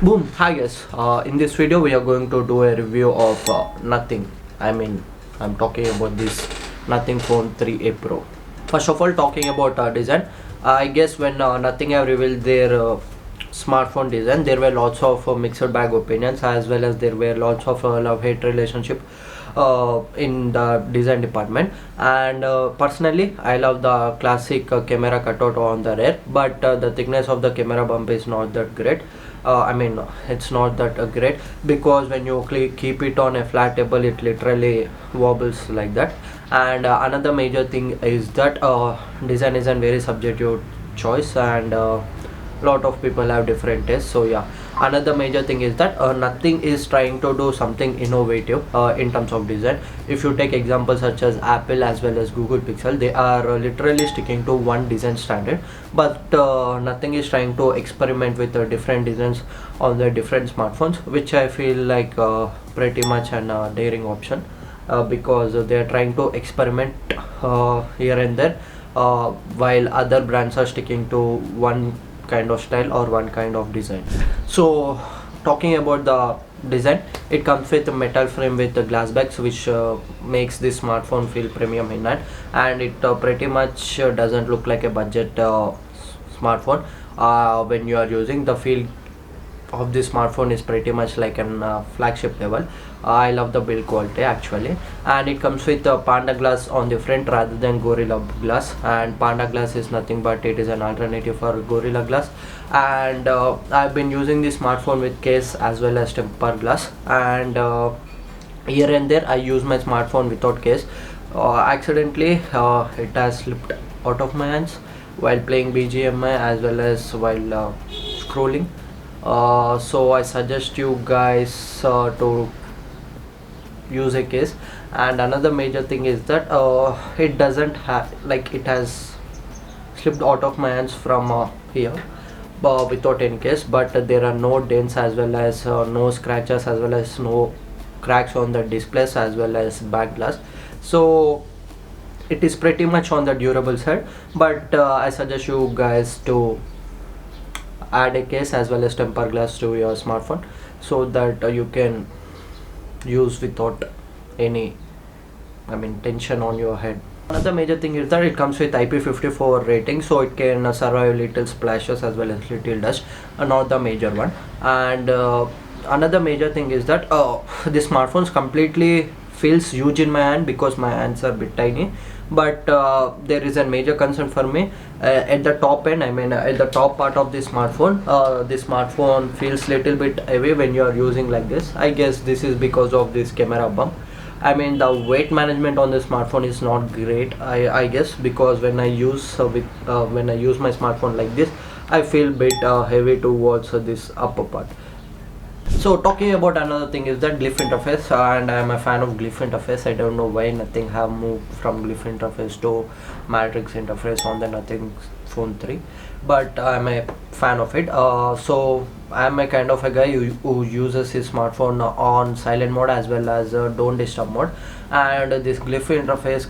Boom. Hi guys, in this video we are going to do a review of nothing. I'm talking about this nothing phone 3a Pro. First of all, talking about design, I guess when nothing have revealed their smartphone design, there were lots of mixed bag opinions, as well as there were lots of love hate relationship in the design department. And personally, I love the classic camera cutout on the rear, but the thickness of the camera bump is not that great. It's not that great, because when you keep it on a flat table, it literally wobbles like that. And another major thing is that design is a very subjective choice, and lot of people have different tastes. So yeah, another major thing is that nothing is trying to do something innovative in terms of design. If you take examples such as Apple as well as Google Pixel, they are literally sticking to one design standard, but nothing is trying to experiment with different designs on the different smartphones, which I feel like pretty much an daring option, because they are trying to experiment here and there, while other brands are sticking to one kind of style or one kind of design. So talking about the design, it comes with a metal frame with the glass backs, which makes this smartphone feel premium in hand, and it pretty much doesn't look like a budget smartphone. When you are using, the feel of this smartphone is pretty much like an flagship level. I love the build quality actually, and it comes with Panda glass on the front rather than Gorilla glass. And Panda glass is nothing but it is an alternative for Gorilla glass. And I've been using this smartphone with case as well as tempered glass, and here and there I use my smartphone without case. Accidentally, it has slipped out of my hands while playing BGMI as well as while scrolling. So I suggest you guys to use a case. And another major thing is that it doesn't have, like, it has slipped out of my hands from here without any case, but there are no dents as well as no scratches as well as no cracks on the displays as well as back glass. So it is pretty much on the durable side, but I suggest you guys to add a case as well as tempered glass to your smartphone, so that you can use without any tension on your head. Another major thing is that it comes with IP54 rating, so it can survive little splashes as well as little dust, not the major one. And another major thing is that this smartphone completely feels huge in my hand, because my hands are a bit tiny. But there is a major concern for me at the top end. At the top part of this smartphone feels little bit heavy when you are using like this. I guess this is because of this camera bump. The weight management on the smartphone is not great, I guess, because when I use when I use my smartphone like this, I feel bit heavy towards this upper part. So talking about another thing is that glyph interface, and I am a fan of glyph interface. I don't know why nothing have moved from glyph interface to matrix interface on the nothing phone 3, but I'm a fan of it. So I'm a kind of a guy who uses his smartphone on silent mode as well as don't disturb mode, and this glyph interface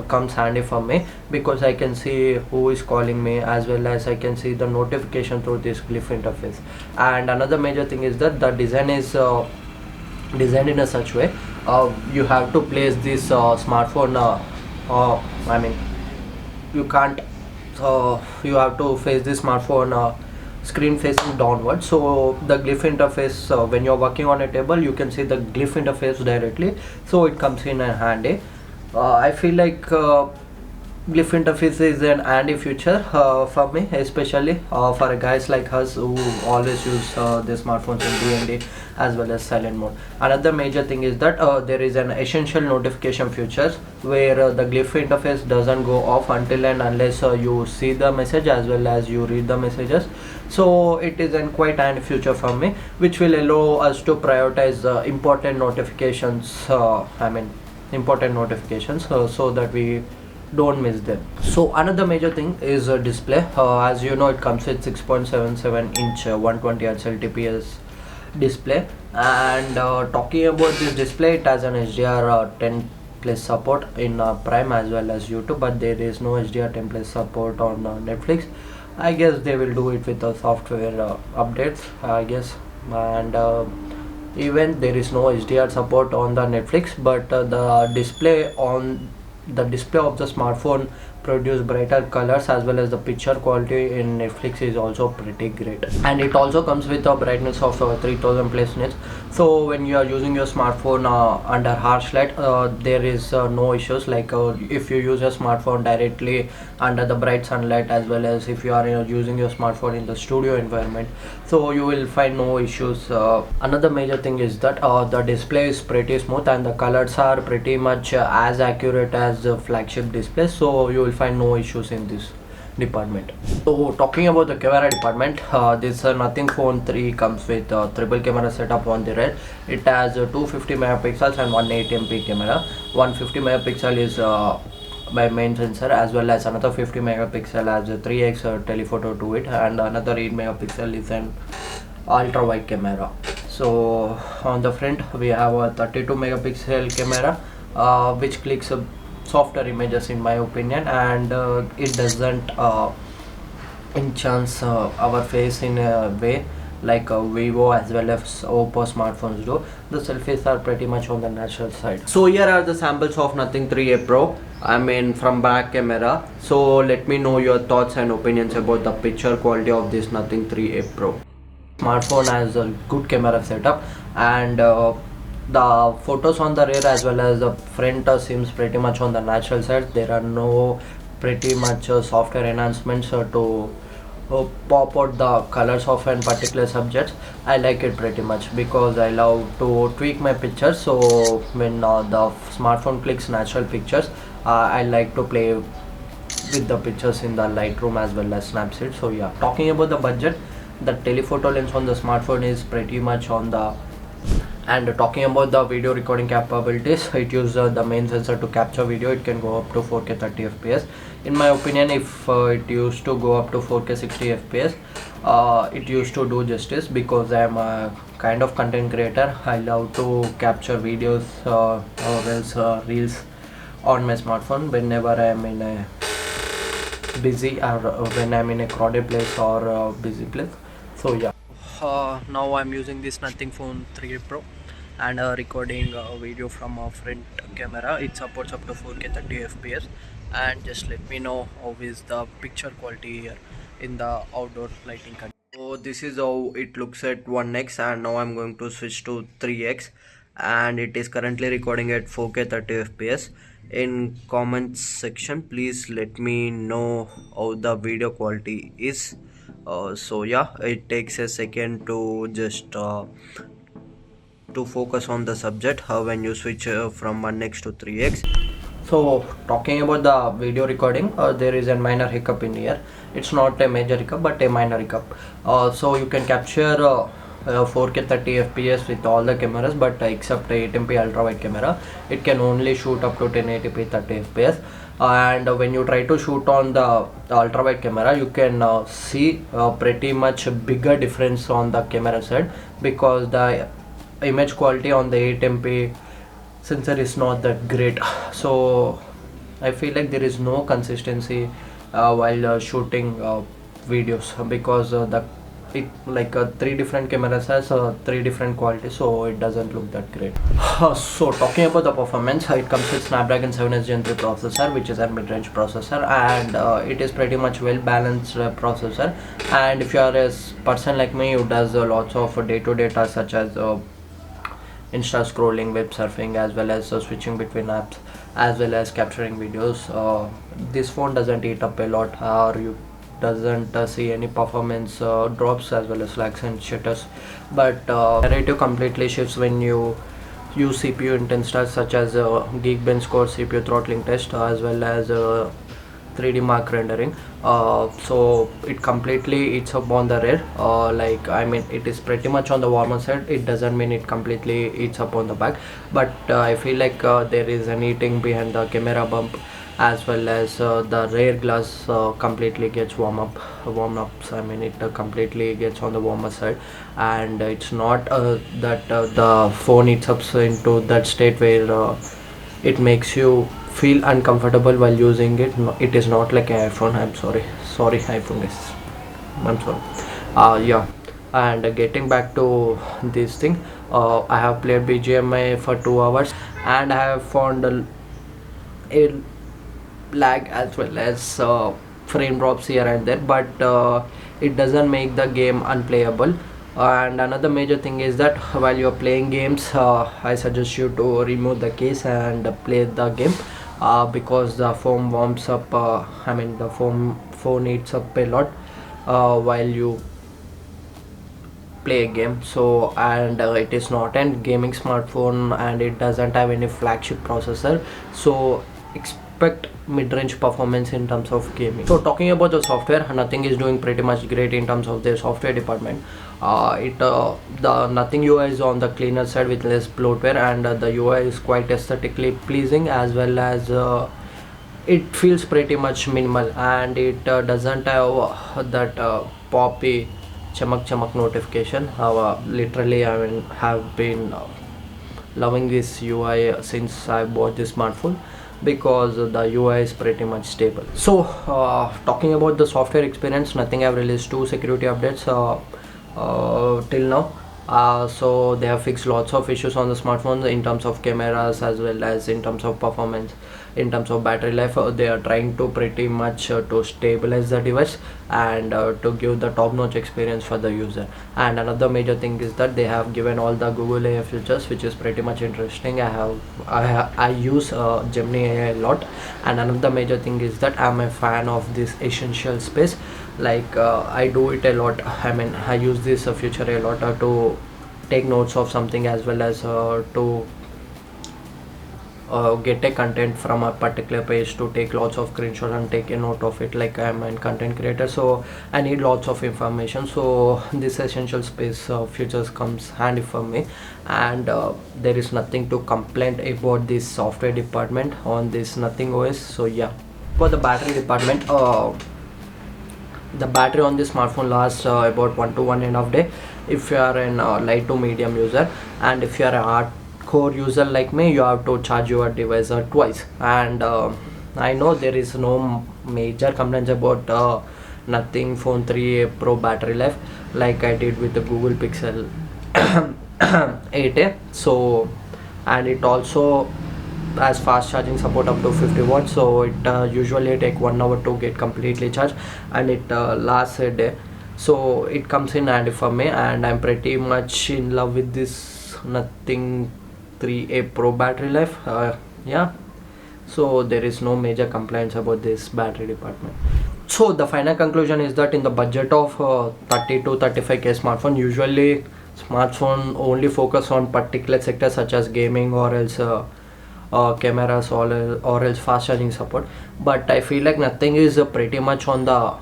comes handy for me, because I can see who is calling me as well as I can see the notification through this glyph interface. And another major thing is that the design is designed in a such way, you have to place this smartphone you can't you have to face this smartphone screen facing downward. So the glyph interface, when you're working on a table, you can see the glyph interface directly, so it comes in handy. I feel like glyph interface is an handy feature for me, especially for guys like us who always use the smartphones in DND as well as silent mode. Another major thing is that there is an essential notification feature, where the glyph interface doesn't go off until and unless you see the message as well as you read the messages. So it is a quite handy feature for me, which will allow us to prioritize important notifications, so that we don't miss them. So another major thing is display. As you know, it comes with 6.77 inch 120Hz LTPS display. And talking about this display, it has an HDR10 plus support in Prime as well as YouTube, but there is no HDR10 plus support on Netflix. I guess they will do it with the software updates, I guess. and even there is no HDR support on the Netflix, but the display of the smartphone produce brighter colors, as well as the picture quality in Netflix is also pretty great, and it also comes with a brightness of 3000 plus nits. So when you are using your smartphone under harsh light, there is no issues, like if you use your smartphone directly under the bright sunlight, as well as if you are using your smartphone in the studio environment, so you will find no issues. Another major thing is that the display is pretty smooth, and the colors are pretty much as accurate as the flagship display, so you will find no issues in this department. So talking about the camera department, this Nothing Phone 3 comes with triple camera setup on the rear. It has 250 megapixels and 180 MP camera. 150 megapixel is my main sensor, as well as another 50 megapixel as a 3x telephoto to it, and another 8 megapixel is an ultra wide camera. So on the front we have a 32 megapixel camera, which clicks softer images in my opinion, and it doesn't enhance our face in a way like Vivo as well as Oppo smartphones do. The selfies are pretty much on the natural side. So here are the samples of Nothing 3A Pro, I mean from back camera. So let me know your thoughts and opinions about the picture quality of this Nothing 3A Pro. Smartphone has a good camera setup, and the photos on the rear as well as the front seems pretty much on the natural side. There are no pretty much software enhancements to pop out the colors of a particular subject. I like it pretty much because I love to tweak my pictures, so when the smartphone clicks natural pictures, I like to play with the pictures in the Lightroom as well as Snapseed. So yeah, talking about the budget, the telephoto lens on the smartphone is pretty much on the, and talking about the video recording capabilities, it uses the main sensor to capture video. It can go up to 4K 30 fps. In my opinion, if it used to go up to 4K 60 fps, it used to do justice, because I am a kind of content creator. I love to capture videos or else reels on my smartphone whenever I am in a busy, or when I'm in a crowded place or a busy place. So yeah, now I'm using this Nothing Phone 3 Pro and recording a video from a front camera. It supports up to 4K 30 fps, and just let me know how is the picture quality here in the outdoor lighting condition. So this is how it looks at 1x, and now I'm going to switch to 3x, and it is currently recording at 4K 30 fps. In comments section, please let me know how the video quality is. So yeah, it takes a second to just to focus on the subject when you switch from 1x to 3x. So talking about the video recording, there is a minor hiccup in here. It's not a major hiccup but a minor hiccup. So you can capture 4K 30 fps with all the cameras, but except 8MP ultra wide camera, it can only shoot up to 1080p 30 fps. And when you try to shoot on the ultra wide camera, you can see pretty much bigger difference on the camera side, because the image quality on the 8MP sensor is not that great. So I feel like there is no consistency while shooting videos, because it like 3 different cameras has 3 different qualities, so it doesn't look that great. So talking about the performance, it comes with Snapdragon 7 Gen 3 processor, which is a mid-range processor, and it is pretty much well balanced processor. And if you are a person like me who does lots of day-to-day tasks such as Insta scrolling, web surfing, as well as switching between apps, as well as capturing videos, this phone doesn't eat up a lot, or you doesn't see any performance drops as well as lags and jitters. But narrative completely shifts when you use CPU intense tasks such as Geekbench Core CPU throttling test, as well as 3D mark rendering. So it completely eats up on the rear. Like, I mean, it is pretty much on the warmer side. It doesn't mean it completely eats up on the back, but I feel like there is an eating behind the camera bump, as well as the rear glass completely gets warm up. I mean, it completely gets on the warmer side, and it's not that the phone eats up into that state where it makes you feel uncomfortable while using it. No, it is not like an iPhone. I'm sorry iPhone guys, I'm sorry. Yeah, And getting back to this thing, I have played BGMI for 2 hours, and I have found a lag as well as frame drops here and there, but it doesn't make the game unplayable. And another major thing is that while you're playing games, I suggest you to remove the case and play the game, because the phone warms up, the phone heats up a lot while you play a game. So, and it is not a gaming smartphone, and it doesn't have any flagship processor, so expect mid-range performance in terms of gaming. So talking about the software, nothing is doing pretty much great in terms of their software department. The Nothing UI is on the cleaner side with less bloatware, and the UI is quite aesthetically pleasing, as well as it feels pretty much minimal, and it doesn't have that poppy chamak notification. Literally, have been loving this UI since I bought this smartphone, because the UI is pretty much stable. So talking about the software experience, nothing have released 2 security updates till now. So they have fixed lots of issues on the smartphones in terms of cameras, as well as in terms of performance, in terms of battery life. They are trying to pretty much to stabilize the device, and to give the top-notch experience for the user. And another major thing is that they have given all the Google AI features, which is pretty much interesting. I use Gemini AI a lot. And another major thing is that I'm a fan of this essential space. Like I do it a lot. I use this feature a lot to take notes of something, as well as to get a content from a particular page, to take lots of screenshots and take a note of it. Like I'm a content creator, so I need lots of information, so this essential space features comes handy for me. And there is nothing to complain about this software department on this Nothing OS. So yeah, for the battery department, the battery on this smartphone lasts about 1 to 1.5 day if you are an light to medium user, and if you are a hardcore user like me, you have to charge your device twice. And I know there is no major complaints about Nothing Phone 3 Pro battery life, like I did with the Google Pixel 8a. So, and it also has fast charging support up to 50 watts, so it usually take 1 hour to get completely charged, and it lasts a day. So it comes in handy for me, and I'm pretty much in love with this Nothing 3a Pro battery life. Yeah, so there is no major complaints about this battery department. So the final conclusion is that in the budget of 30 to 35k smartphone, usually smartphone only focus on particular sectors such as gaming, or else cameras, or else fast charging support. But I feel like Nothing is pretty much on the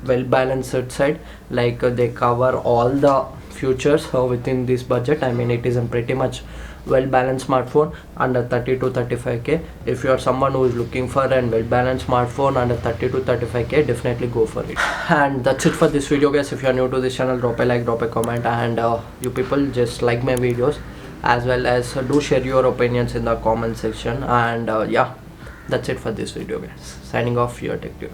well balanced side. Like they cover all the features within this budget. It is a pretty much well balanced smartphone under 30 to 35k. If you are someone who is looking for a well balanced smartphone under 30 to 35k, definitely go for it. And that's it for this video, guys. If you are new to this channel, drop a like, drop a comment, and you people just like my videos, as well as do share your opinions in the comment section. And yeah, that's it for this video, guys. Signing off, your tech dude.